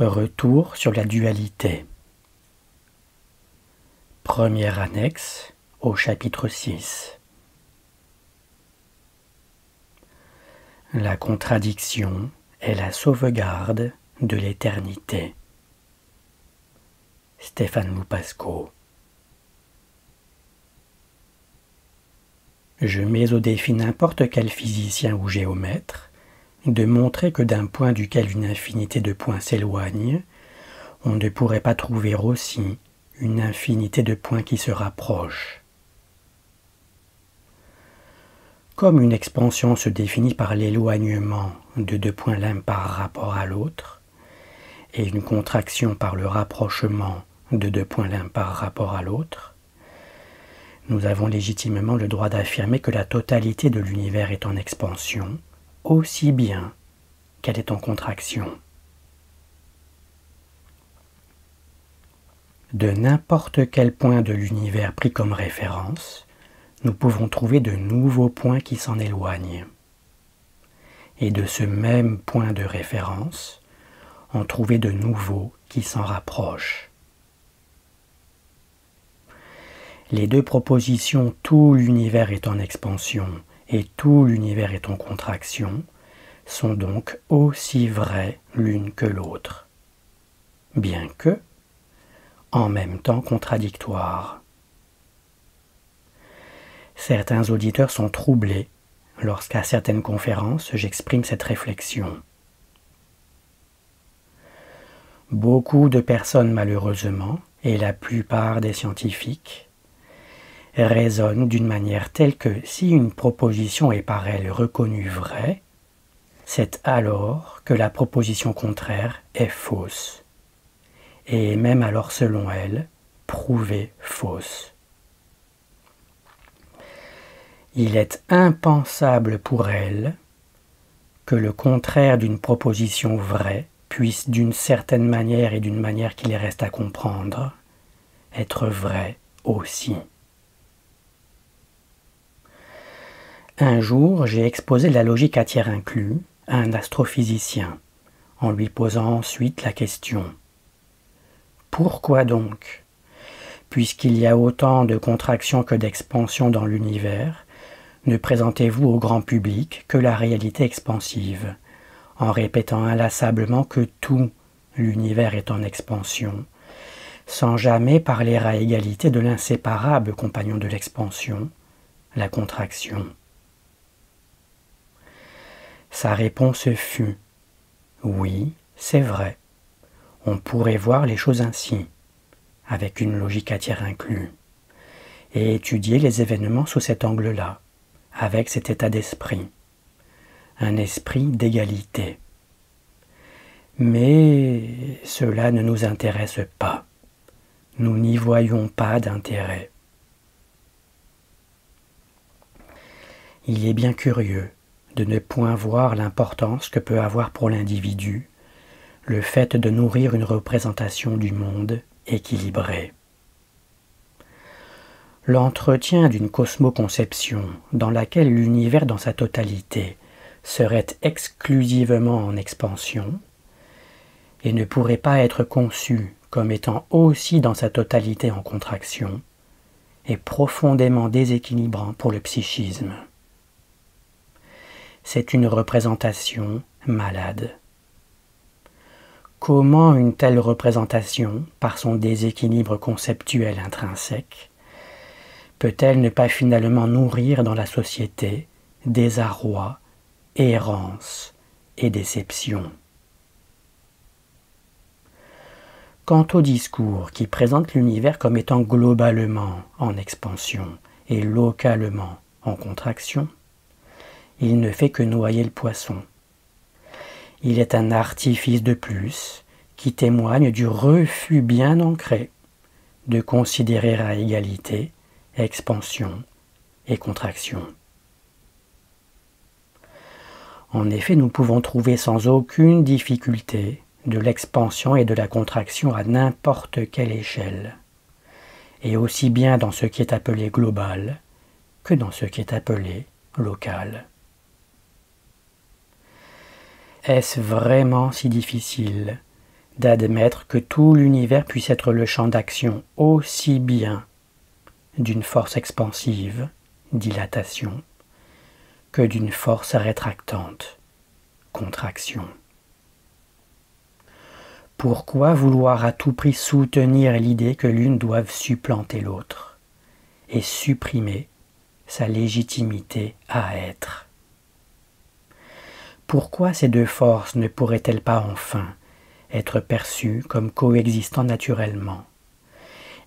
Retour sur la dualité. Première annexe au chapitre 6. La contradiction est la sauvegarde de l'éternité. Stéphane Loupasco. Je mets au défi n'importe quel physicien ou géomètre de montrer que d'un point duquel une infinité de points s'éloigne, on ne pourrait pas trouver aussi une infinité de points qui se rapprochent. Comme une expansion se définit par l'éloignement de deux points l'un par rapport à l'autre, et une contraction par le rapprochement de deux points l'un par rapport à l'autre, nous avons légitimement le droit d'affirmer que la totalité de l'univers est en expansion, aussi bien qu'elle est en contraction. De n'importe quel point de l'univers pris comme référence, nous pouvons trouver de nouveaux points qui s'en éloignent. Et de ce même point de référence, en trouver de nouveaux qui s'en rapprochent. Les deux propositions « tout l'univers est en expansion » et « tout l'univers est en contraction » sont donc aussi vraies l'une que l'autre, bien que en même temps contradictoires. Certains auditeurs sont troublés lorsqu'à certaines conférences j'exprime cette réflexion. Beaucoup de personnes malheureusement, et la plupart des scientifiques, raisonnent d'une manière telle que si une proposition est par elle reconnue vraie, c'est alors que la proposition contraire est fausse, et même alors selon elle, prouvée fausse. Il est impensable pour elle que le contraire d'une proposition vraie puisse d'une certaine manière et d'une manière qu'il reste à comprendre, être vrai aussi. Un jour, j'ai exposé la logique à tiers inclus à un astrophysicien, en lui posant ensuite la question « Pourquoi donc, puisqu'il y a autant de contraction que d'expansion dans l'univers, ne présentez-vous au grand public que la réalité expansive, en répétant inlassablement que tout l'univers est en expansion, sans jamais parler à égalité de l'inséparable compagnon de l'expansion, la contraction ?» Sa réponse fut « Oui, c'est vrai, on pourrait voir les choses ainsi, avec une logique à tiers inclus, et étudier les événements sous cet angle-là, avec cet état d'esprit, un esprit d'égalité. Mais cela ne nous intéresse pas, nous n'y voyons pas d'intérêt. » Il est bien curieux de ne point voir l'importance que peut avoir pour l'individu le fait de nourrir une représentation du monde équilibrée. L'entretien d'une cosmoconception dans laquelle l'univers dans sa totalité serait exclusivement en expansion et ne pourrait pas être conçu comme étant aussi dans sa totalité en contraction est profondément déséquilibrant pour le psychisme. C'est une représentation malade. Comment une telle représentation, par son déséquilibre conceptuel intrinsèque, peut-elle ne pas finalement nourrir dans la société désarroi, errance et déception? Quant au discours qui présente l'univers comme étant globalement en expansion et localement en contraction, il ne fait que noyer le poisson. Il est un artifice de plus qui témoigne du refus bien ancré de considérer à égalité expansion et contraction. En effet, nous pouvons trouver sans aucune difficulté de l'expansion et de la contraction à n'importe quelle échelle, et aussi bien dans ce qui est appelé global que dans ce qui est appelé local. Est-ce vraiment si difficile d'admettre que tout l'univers puisse être le champ d'action aussi bien d'une force expansive, dilatation, que d'une force rétractante, contraction. Pourquoi vouloir à tout prix soutenir l'idée que l'une doive supplanter l'autre et supprimer sa légitimité à être? Pourquoi ces deux forces ne pourraient-elles pas enfin être perçues comme coexistant naturellement,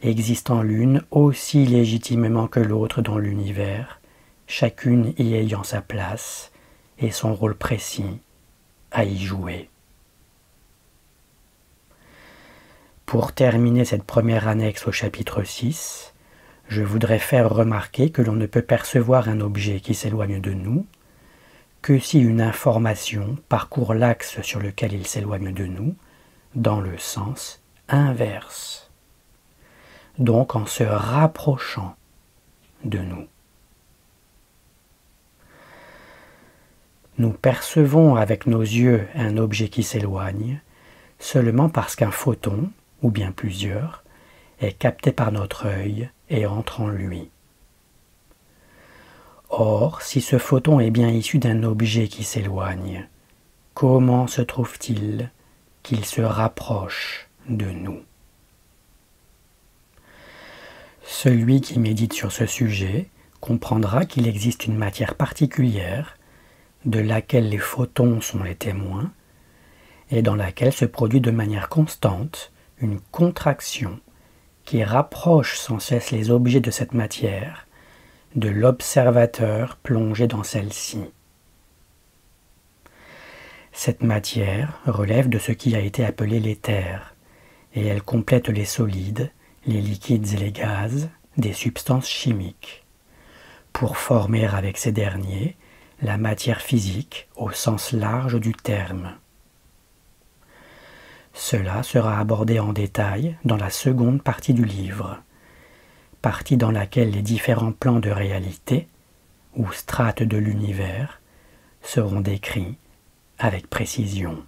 existant l'une aussi légitimement que l'autre dans l'univers, chacune y ayant sa place et son rôle précis à y jouer? Pour terminer cette première annexe au chapitre 6, je voudrais faire remarquer que l'on ne peut percevoir un objet qui s'éloigne de nous que si une information parcourt l'axe sur lequel il s'éloigne de nous dans le sens inverse, donc en se rapprochant de nous. Nous percevons avec nos yeux un objet qui s'éloigne seulement parce qu'un photon, ou bien plusieurs, est capté par notre œil et entre en lui. Or, si ce photon est bien issu d'un objet qui s'éloigne, comment se trouve-t-il qu'il se rapproche de nous? Celui qui médite sur ce sujet comprendra qu'il existe une matière particulière de laquelle les photons sont les témoins et dans laquelle se produit de manière constante une contraction qui rapproche sans cesse les objets de cette matière de l'observateur plongé dans celle-ci. Cette matière relève de ce qui a été appelé l'éther, et elle complète les solides, les liquides et les gaz des substances chimiques, pour former avec ces derniers la matière physique au sens large du terme. Cela sera abordé en détail dans la seconde partie du livre, partie dans laquelle les différents plans de réalité, ou strates de l'univers, seront décrits avec précision.